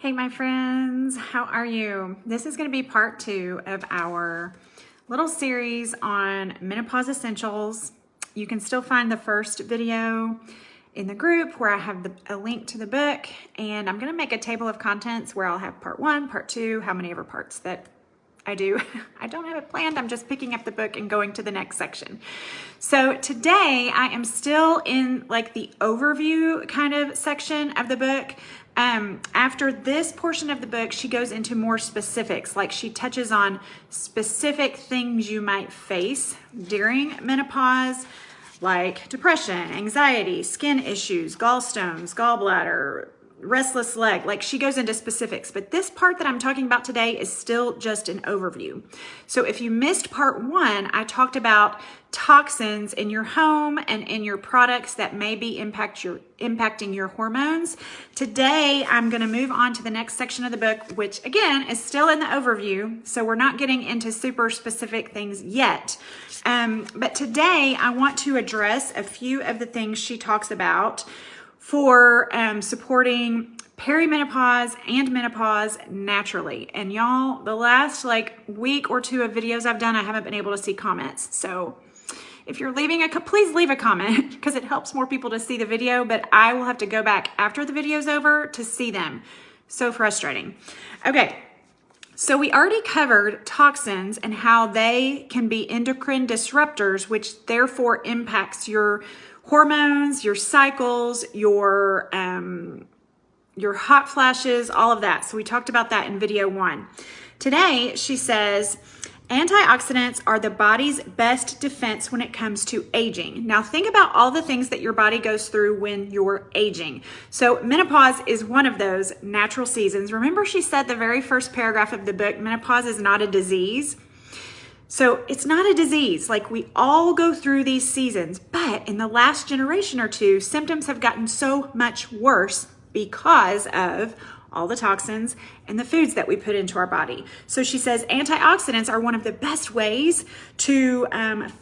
Hey, my friends, how are you? This is going to be part 2 of our little series on menopause essentials. You can still find the first video in the group where I have a link to the book, and I'm going to make a table of contents where I'll have part 1, part 2, how many ever parts that I do. I don't have it planned. I'm just picking up the book and going to the next section. So today I am still in like the overview kind of section of the book. After this portion of the book, she goes into more specifics, like she touches on specific things you might face during menopause, like depression, anxiety, skin issues, gallstones, gallbladder, restless leg. Like she goes into specifics, but this part that I'm talking about today is still just an overview. So if you missed part 1, I talked about toxins in your home and in your products that may be impacting your hormones. Today, I'm going to move on to the next section of the book, which again is still in the overview. So we're not getting into super specific things yet. But today I want to address a few of the things she talks about for supporting perimenopause and menopause naturally. And y'all, the last week or 2 of videos I've done, I haven't been able to see comments. So if you're leaving please leave a comment because it helps more people to see the video, but I will have to go back after the video's over to see them. So frustrating. Okay. So we already covered toxins and how they can be endocrine disruptors, which therefore impacts your hormones, your cycles, your hot flashes, all of that. So we talked about that in video 1. Today, she says, antioxidants are the body's best defense when it comes to aging. Now think about all the things that your body goes through when you're aging. So menopause is one of those natural seasons. Remember she said the very first paragraph of the book, menopause is not a disease. So it's not a disease. Like we all go through these seasons, but in the last generation or 2, symptoms have gotten so much worse because of all the toxins and the foods that we put into our body. So she says antioxidants are one of the best ways to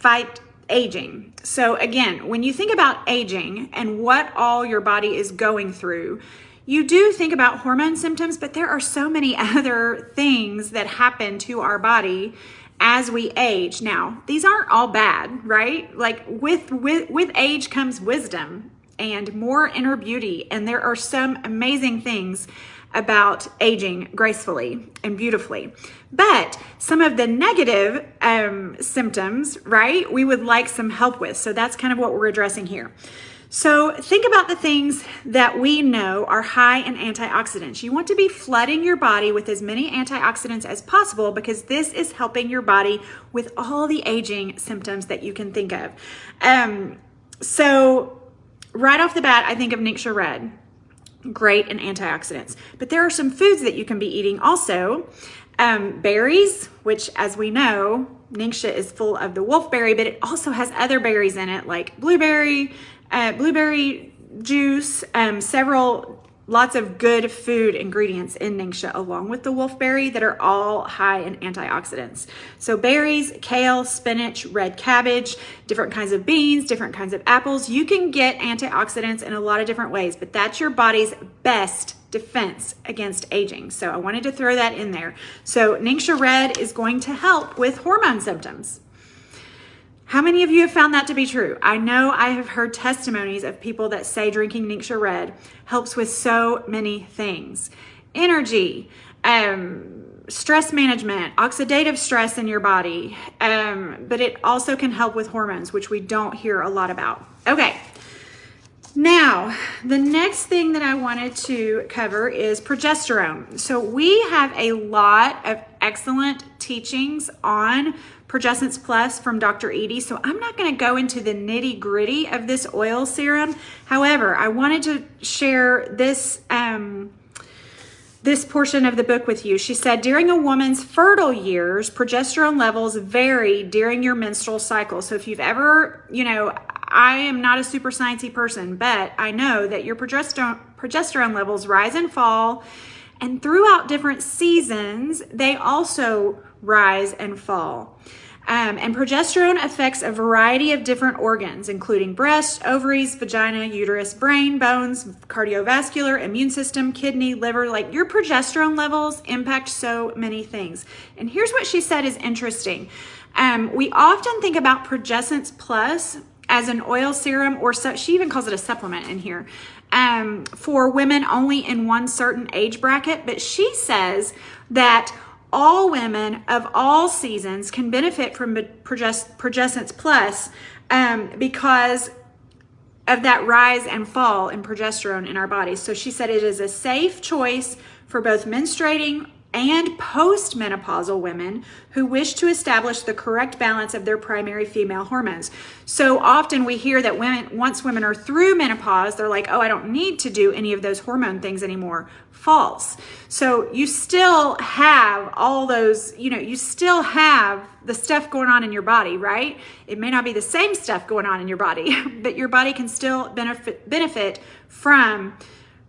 fight aging. So again, when you think about aging and what all your body is going through, you do think about hormone symptoms, but there are so many other things that happen to our body as we age. Now, these aren't all bad, right? Like with age comes wisdom and more inner beauty. And there are some amazing things about aging gracefully and beautifully. But some of the negative symptoms, right, we would like some help with. So that's kind of what we're addressing here. So think about the things that we know are high in antioxidants. You want to be flooding your body with as many antioxidants as possible because this is helping your body with all the aging symptoms that you can think of. So right off the bat, I think of Ningxia Red. Great in antioxidants. But there are some foods that you can be eating also. Berries, which as we know, Ningxia is full of the wolfberry, but it also has other berries in it like blueberry juice, lots of good food ingredients in Ningxia along with the wolfberry that are all high in antioxidants. So berries, kale, spinach, red cabbage, different kinds of beans, different kinds of apples. You can get antioxidants in a lot of different ways, but that's your body's best defense against aging. So I wanted to throw that in there. So Ningxia Red is going to help with hormone symptoms. How many of you have found that to be true? I know I have heard testimonies of people that say drinking Ningxia Red helps with so many things. Energy, stress management, oxidative stress in your body, but it also can help with hormones, which we don't hear a lot about. Okay, now the next thing that I wanted to cover is progesterone. So we have a lot of excellent teachings on Progessence Plus from Dr. Edie. So I'm not going to go into the nitty gritty of this oil serum. However, I wanted to share this, this portion of the book with you. She said, during a woman's fertile years, progesterone levels vary during your menstrual cycle. So if you've ever, I am not a super sciencey person, but I know that your progesterone levels rise and fall, and throughout different seasons, they also rise and fall. And progesterone affects a variety of different organs, including breast, ovaries, vagina, uterus, brain, bones, cardiovascular, immune system, kidney, liver. Like, your progesterone levels impact so many things. And here's what she said is interesting. We often think about Progessence Plus as an oil serum, or so, she even calls it a supplement in here, for women only in one certain age bracket. But she says that all women of all seasons can benefit from Progessence Plus because of that rise and fall in progesterone in our bodies. So she said it is a safe choice for both menstruating and postmenopausal women who wish to establish the correct balance of their primary female hormones. So often we hear that once women are through menopause, they're like, oh, I don't need to do any of those hormone things anymore. False. So you still have all those, you still have the stuff going on in your body, right? It may not be the same stuff going on in your body, but your body can still benefit from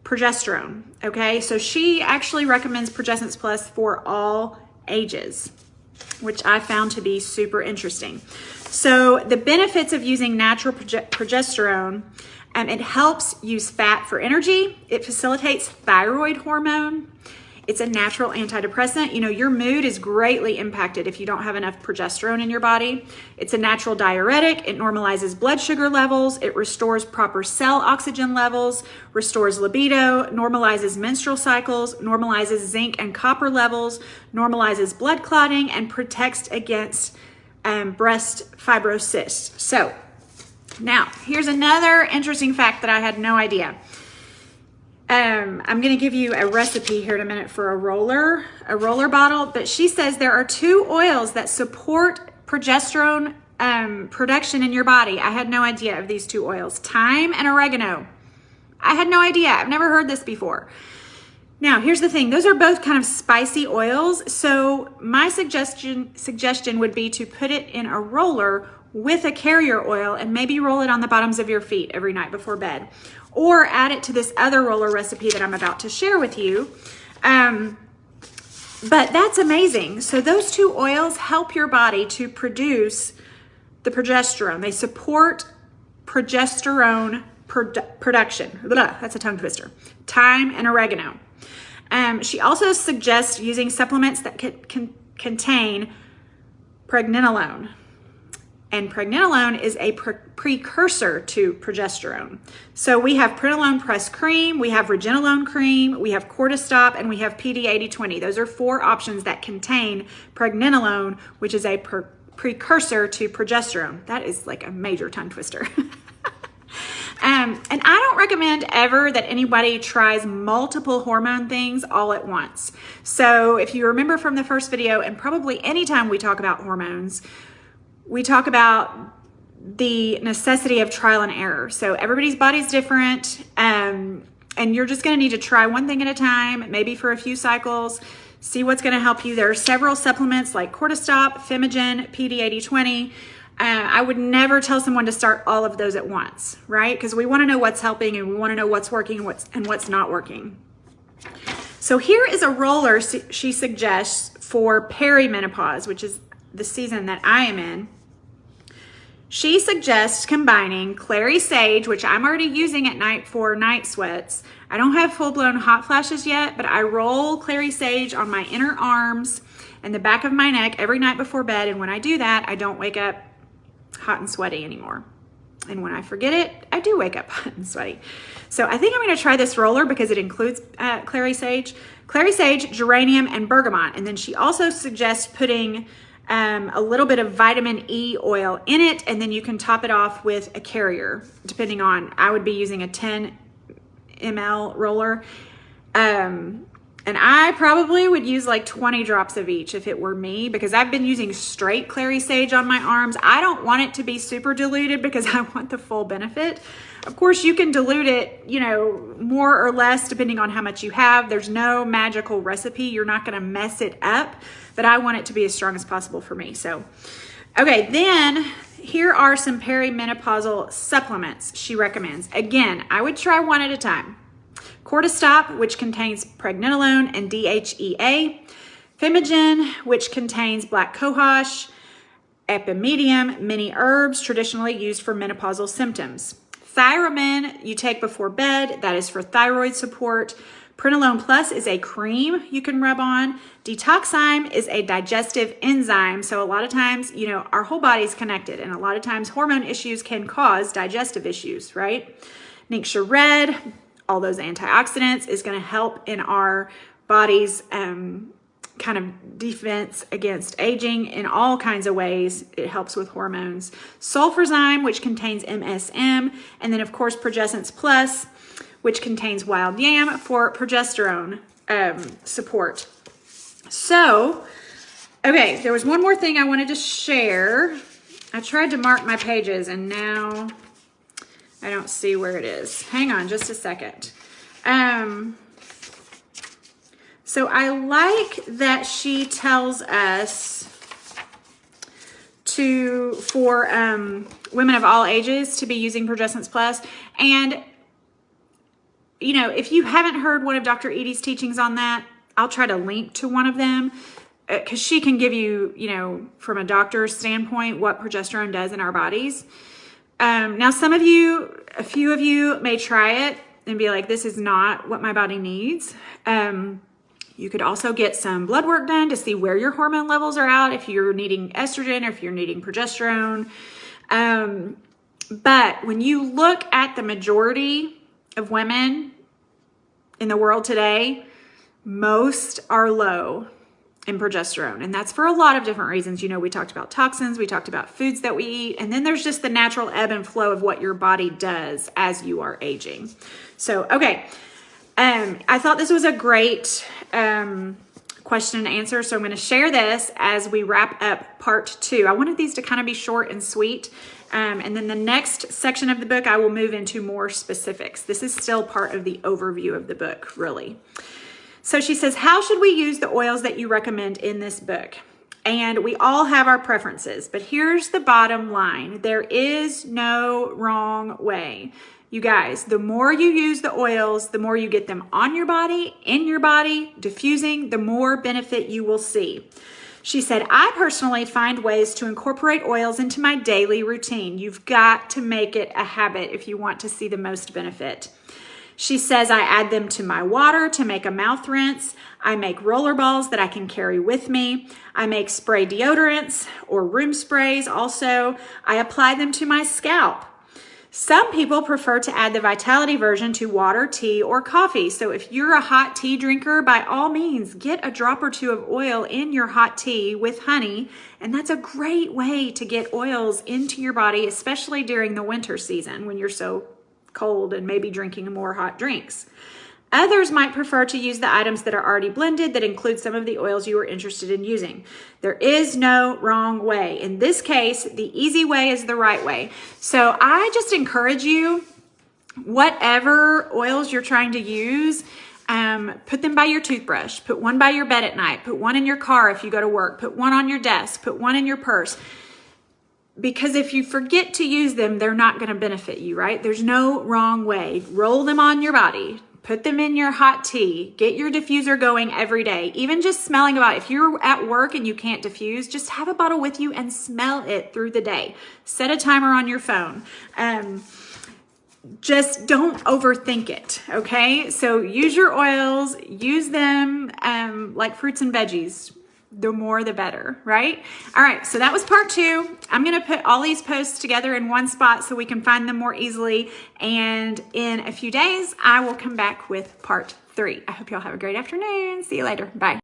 progesterone. Okay, so she actually recommends Progessence Plus for all ages, which I found to be super interesting. So the benefits of using natural progesterone, it helps use fat for energy. It facilitates thyroid hormone. It's a natural antidepressant. Your mood is greatly impacted if you don't have enough progesterone in your body. It's a natural diuretic. It normalizes blood sugar levels. It restores proper cell oxygen levels, restores libido, normalizes menstrual cycles, normalizes zinc and copper levels, normalizes blood clotting, and protects against breast fibrosis. So now here's another interesting fact that I had no idea. I'm going to give you a recipe here in a minute for a roller bottle, but she says there are 2 oils that support progesterone production in your body. I had no idea of these 2 oils, thyme and oregano. I had no idea. I've never heard this before. Now, here's the thing. Those are both kind of spicy oils. So my suggestion would be to put it in a roller with a carrier oil and maybe roll it on the bottoms of your feet every night before bed. Or add it to this other roller recipe that I'm about to share with you. But that's amazing. So those 2 oils help your body to produce the progesterone. They support progesterone production. Blah, that's a tongue twister. Thyme and oregano. She also suggests using supplements that can contain pregnenolone. And pregnenolone is a precursor to progesterone. So we have pregnenolone press cream, we have regenolone cream, we have cortistop, and we have PD8020. Those are 4 options that contain pregnenolone, which is a precursor to progesterone. That is like a major tongue twister. And I don't recommend ever that anybody tries multiple hormone things all at once. So if you remember from the first video, and probably anytime we talk about hormones, we talk about the necessity of trial and error. So everybody's body's different, and you're just going to need to try one thing at a time, maybe for a few cycles, see what's going to help you. There are several supplements like cortistop, Femigen, PD8020. I would never tell someone to start all of those at once, right? Because we want to know what's helping, and we want to know what's working and what's not working. So here is a roller she suggests for perimenopause, which is the season that I am in. She suggests combining clary sage, which I'm already using at night for night sweats. I don't have full-blown hot flashes yet, but I roll clary sage on my inner arms and the back of my neck every night before bed. And when I do that, I don't wake up hot and sweaty anymore. And when I forget it, I do wake up hot and sweaty. So I think I'm going to try this roller because it includes clary sage, geranium, and bergamot. And then she also suggests putting a little bit of vitamin E oil in it, and then you can top it off with a carrier, depending on, I would be using a 10 ml roller. And I probably would use like 20 drops of each if it were me, because I've been using straight clary sage on my arms. I don't want it to be super diluted because I want the full benefit. Of course, you can dilute it, more or less depending on how much you have. There's no magical recipe. You're not going to mess it up, but I want it to be as strong as possible for me. So, okay, then here are some perimenopausal supplements she recommends. Again, I would try one at a time. Cortistop, which contains pregnenolone and DHEA. Femigen, which contains black cohosh epimedium, many herbs traditionally used for menopausal symptoms. Thyromin you take before bed, that is for thyroid support. Prenolone Plus is a cream you can rub on. Detoxime is a digestive enzyme. So a lot of times, you know, our whole body is connected, and a lot of times hormone issues can cause digestive issues, right? Tincture Red, all those antioxidants, is going to help in our body's kind of defense against aging in all kinds of ways. It helps with hormones. Sulfurzyme, which contains MSM, and then of course Progessence Plus, which contains wild yam for progesterone support. So, okay, there was one more thing I wanted to share. I tried to mark my pages and now I don't see where it is. Hang on just a second. So I like that she tells us for women of all ages to be using Progessence Plus. And, you know, if you haven't heard one of Dr. Edie's teachings on that, I'll try to link to one of them because she can give you, you know, from a doctor's standpoint, what progesterone does in our bodies. Now, a few of you may try it and be like, this is not what my body needs. You could also get some blood work done to see where your hormone levels are at, if you're needing estrogen or if you're needing progesterone. But when you look at the majority of women in the world today, most are low in progesterone. And that's for a lot of different reasons. You know, we talked about toxins, we talked about foods that we eat, and then there's just the natural ebb and flow of what your body does as you are aging. So, okay. I thought this was a great question and answer, so I'm going to share this as we wrap up part 2. I wanted these to kind of be short and sweet, and then the next section of the book, I will move into more specifics. This is still part of the overview of the book, really. So she says, how should we use the oils that you recommend in this book? And we all have our preferences, but here's the bottom line. There is no wrong way. You guys, the more you use the oils, the more you get them on your body, in your body, diffusing, the more benefit you will see. She said, I personally find ways to incorporate oils into my daily routine. You've got to make it a habit if you want to see the most benefit. She says, I add them to my water to make a mouth rinse. I make roller balls that I can carry with me. I make spray deodorants or room sprays also. I apply them to my scalp. Some people prefer to add the Vitality version to water, tea, or coffee. So if you're a hot tea drinker, by all means, get a drop or two of oil in your hot tea with honey. And that's a great way to get oils into your body, especially during the winter season when you're so cold and maybe drinking more hot drinks. Others might prefer to use the items that are already blended that include some of the oils you are interested in using. There is no wrong way. In this case, the easy way is the right way. So I just encourage you, whatever oils you're trying to use, put them by your toothbrush, put one by your bed at night, put one in your car if you go to work, put one on your desk, put one in your purse. Because if you forget to use them, they're not going to benefit you, right? There's no wrong way. Roll them on your body. Put them in your hot tea. Get your diffuser going every day. Even just smelling about it. If you're at work and you can't diffuse, just have a bottle with you and smell it through the day. Set a timer on your phone. Just don't overthink it, okay? So use your oils. Use them like fruits and veggies. The more, the better, right? All right, so that was part 2. I'm gonna put all these posts together in one spot so we can find them more easily. And in a few days, I will come back with part 3. I hope y'all have a great afternoon. See you later. Bye.